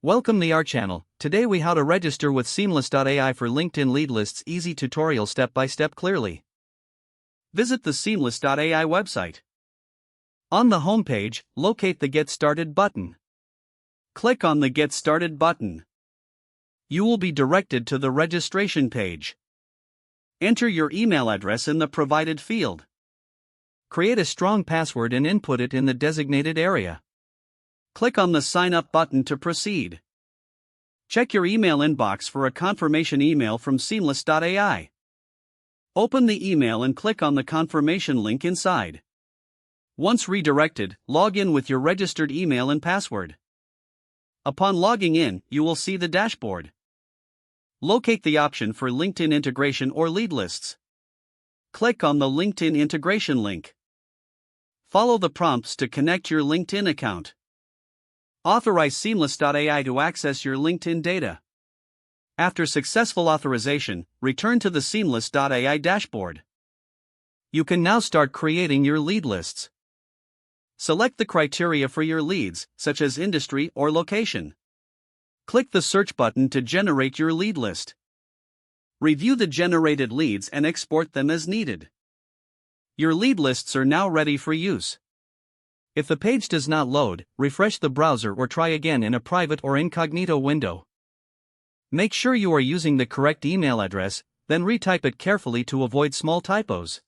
Welcome to our channel. Today we how to register with Seamless.ai for LinkedIn lead lists. Easy tutorial step by step clearly. Visit the Seamless.ai website. On the homepage, locate the Get Started button. Click on the Get Started button. You will be directed to the registration page. Enter your email address in the provided field. Create a strong password and input it in the designated area. Click on the Sign Up button to proceed. Check your email inbox for a confirmation email from Seamless.ai. Open the email and click on the confirmation link inside. Once redirected, log in with your registered email and password. Upon logging in, you will see the dashboard. Locate the option for LinkedIn integration or lead lists. Click on the LinkedIn integration link. Follow the prompts to connect your LinkedIn account. Authorize Seamless.ai to access your LinkedIn data. After successful authorization, return to the Seamless.ai dashboard. You can now start creating your lead lists. Select the criteria for your leads, such as industry or location. Click the search button to generate your lead list. Review the generated leads and export them as needed. Your lead lists are now ready for use. If the page does not load, refresh the browser or try again in a private or incognito window. Make sure you are using the correct email address, then retype it carefully to avoid small typos.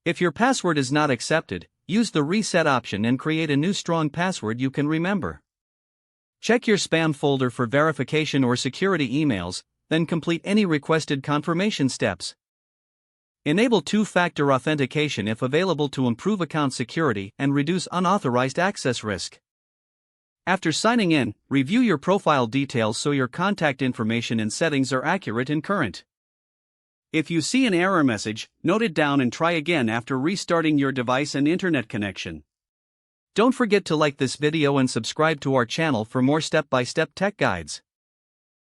If your password is not accepted, use the reset option and create a new strong password you can remember. Check your spam folder for verification or security emails, then complete any requested confirmation steps. Enable two-factor authentication if available to improve account security and reduce unauthorized access risk. After signing in, review your profile details so your contact information and settings are accurate and current. If you see an error message, note it down and try again after restarting your device and internet connection. Don't forget to like this video and subscribe to our channel for more step-by-step tech guides.